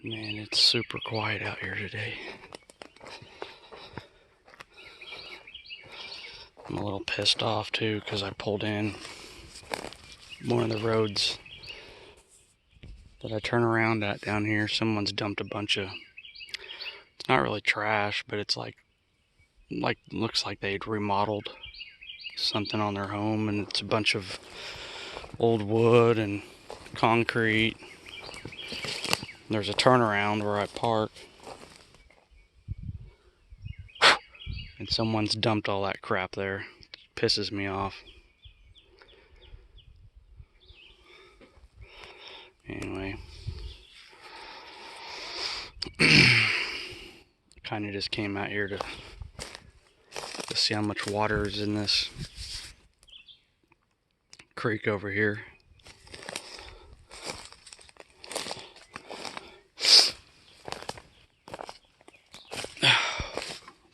Man, it's super quiet out here today. I'm a little pissed off too because I pulled in one of the roads that I turn around at down here. Someone's dumped a bunch of, it's not really trash, but it's like looks like they'd remodeled something on their home, and it's a bunch of old wood and concrete. There's a turnaround where I park, and someone's dumped all that crap there. It pisses me off. Anyway, kind of just came out here to see how much water is in this creek over here.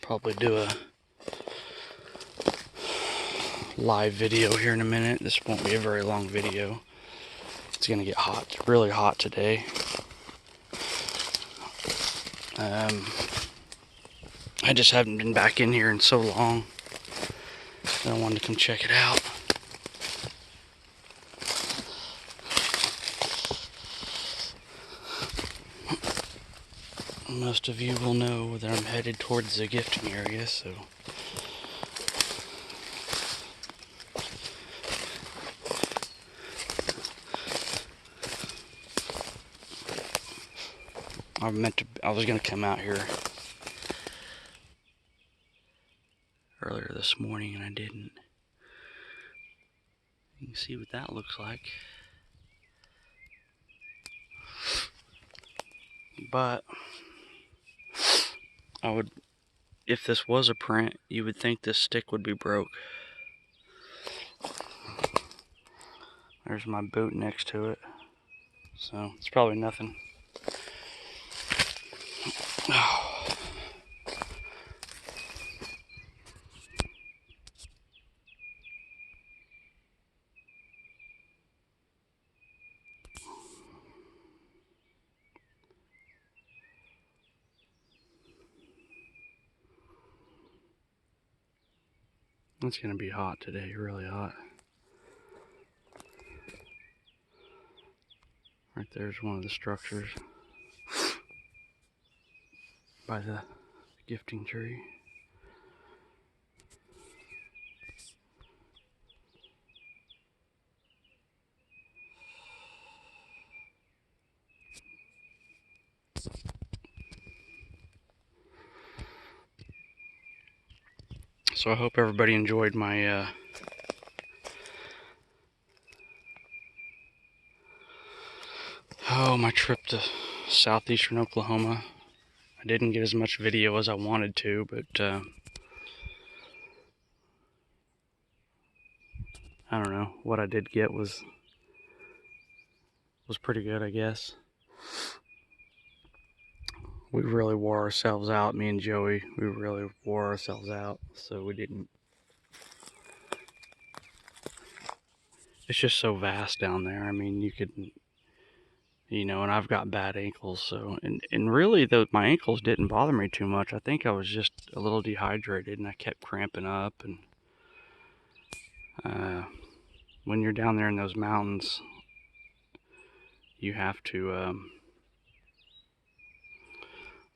Probably do a live video here in a minute. This won't be a very long video. It's gonna get hot, really hot today. I just haven't been back in here in so long. I wanted to come check it out. Most of you will know that I'm headed towards the gifting area, so I was gonna come out here earlier this morning and I didn't. You can see what that looks like. But if this was a print, you would think this stick would be broke. There's my boot next to it. So it's probably nothing. It's gonna be hot today, really hot. Right there's one of the structures by the gifting tree. So I hope everybody enjoyed my my trip to southeastern Oklahoma. I didn't get as much video as I wanted to, but I don't know. What I did get was pretty good, I guess. We really wore ourselves out, me and Joey. We really wore ourselves out, so we didn't. It's just so vast down there. I mean, you could, and I've got bad ankles, so, and really, though, my ankles didn't bother me too much. I think I was just a little dehydrated, and I kept cramping up, and when you're down there in those mountains, you have to, a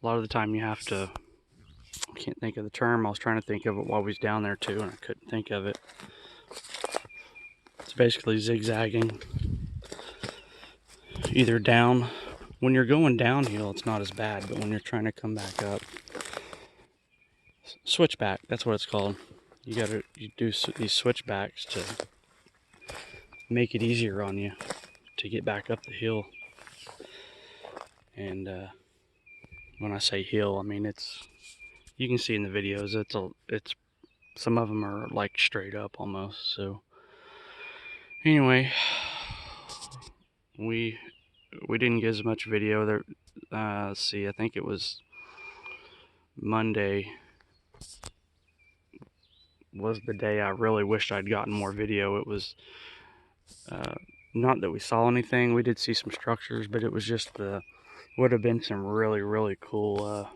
lot of the time you have to, I can't think of the term, I was trying to think of it while we was down there too, and I couldn't think of it. It's basically zigzagging, either down, when you're going downhill it's not as bad, but when you're trying to come back up, switchback, that's what it's called. You do these switchbacks to make it easier on you to get back up the hill. And when I say hill, I mean you can see in the videos, it's some of them are like straight up almost. So anyway, we didn't get as much video there. Let's see, I think it was Monday was the day I really wished I'd gotten more video. It was not that we saw anything. We did see some structures, but it was just the Would have been some really cool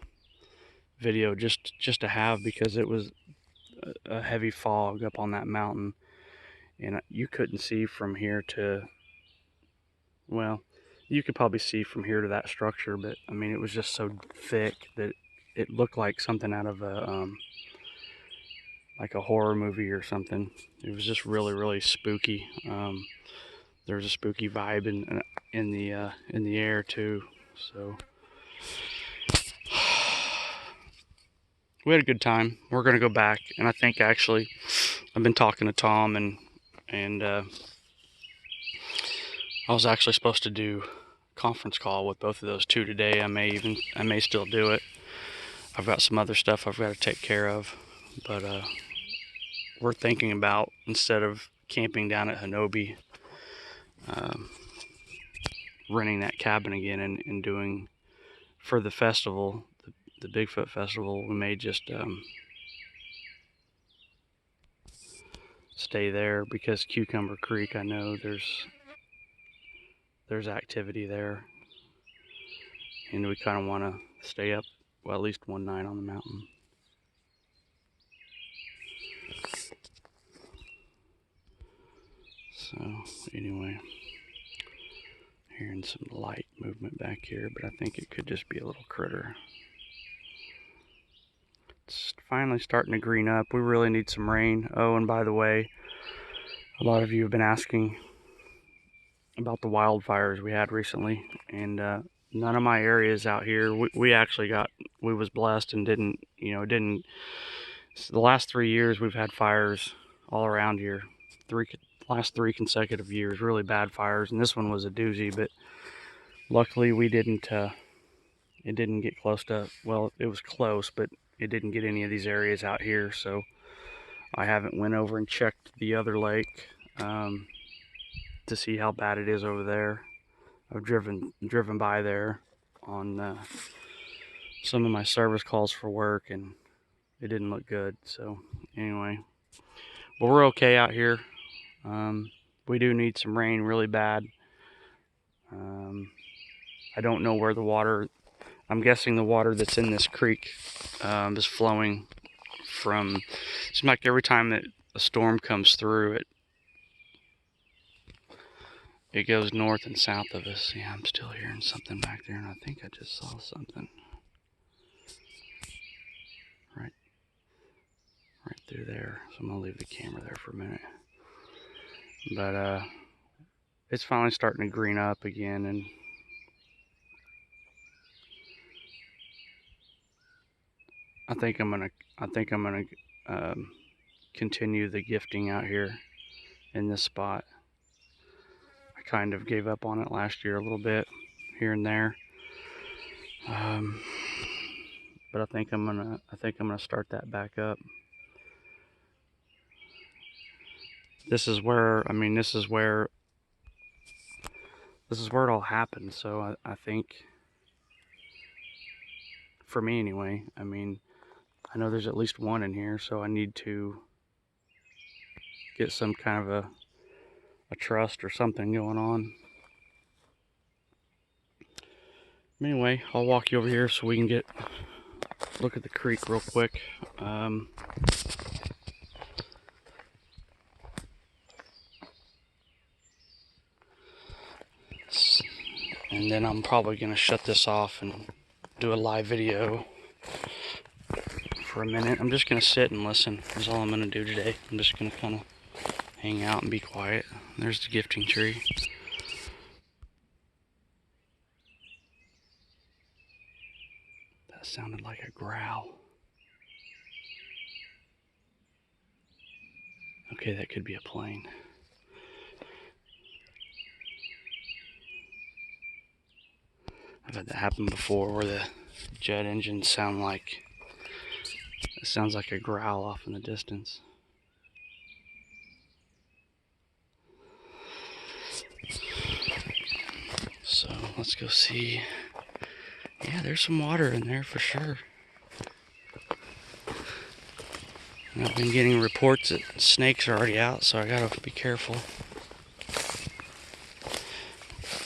video just to have, because it was a heavy fog up on that mountain, and you couldn't see from here to, well, you could probably see from here to that structure, but I mean, it was just so thick that it looked like something out of a like a horror movie or something. It was just really spooky. There was a spooky vibe in the air too. So we had a good time. We're gonna go back, and I think actually I've been talking to Tom, and I was actually supposed to do a conference call with both of those two today. I may still do it. I've got some other stuff I've got to take care of, but we're thinking about, instead of camping down at Hanobi, renting that cabin again and doing, for the festival, the Bigfoot Festival, we may just stay there, because Cucumber Creek, I know there's activity there, and we kind of want to stay up, well, at least one night on the mountain. So anyway, hearing some light movement back here, but I think it could just be a little critter. It's finally starting to green up. We really need some rain. Oh, and by the way, a lot of you have been asking about the wildfires we had recently, and none of my areas out here, we was blessed and didn't, the last 3 years we've had fires all around here. Last 3 consecutive years, really bad fires, and this one was a doozy, but luckily we didn't, it didn't get close to, well, it was close, but it didn't get any of these areas out here. So I haven't went over and checked the other lake to see how bad it is over there. I've driven by there on some of my service calls for work, and it didn't look good. So anyway, but we're okay out here. We do need some rain really bad. I don't know where the water, I'm guessing the water that's in this creek is flowing from, it seems like every time that a storm comes through, it goes north and south of us. Yeah, I'm still hearing something back there, and I think I just saw something right through there. So I'm gonna leave the camera there for a minute. But it's finally starting to green up again, and I think I'm gonna continue the gifting out here in this spot. I kind of gave up on it last year a little bit, here and there, but I think I'm gonna start that back up. This is where it all happened. So I think, for me anyway, I mean, I know there's at least one in here, so I need to get some kind of a trust or something going on. Anyway, I'll walk you over here so we can look at the creek real quick. And then I'm probably going to shut this off and do a live video for a minute. I'm just going to sit and listen. That's all I'm going to do today. I'm just going to kind of hang out and be quiet. There's the gifting tree. That sounded like a growl. Okay, that could be a plane. I've had that happen before, where the jet engines sounds like a growl off in the distance. So let's go see. Yeah, there's some water in there for sure. And I've been getting reports that snakes are already out, so I gotta be careful.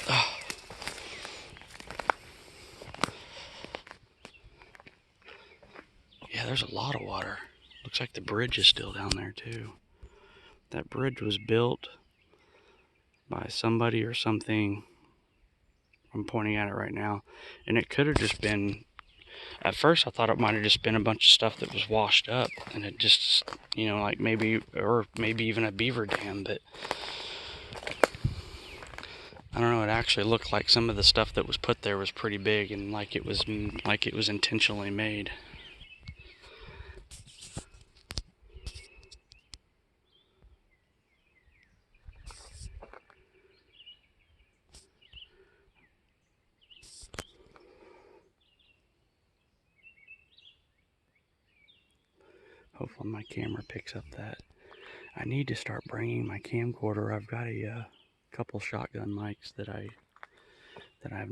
Oh. there's a lot of water. Looks like the bridge is still down there too. That bridge was built by somebody or something. I'm pointing at it right now. And it could have just been, at first I thought it might have just been a bunch of stuff that was washed up. And it just, you know, like maybe, or maybe even a beaver dam. But I don't know, it actually looked like some of the stuff that was put there was pretty big and like it was intentionally made. Hopefully my camera picks up that. I need to start bringing my camcorder. I've got a couple shotgun mics that I've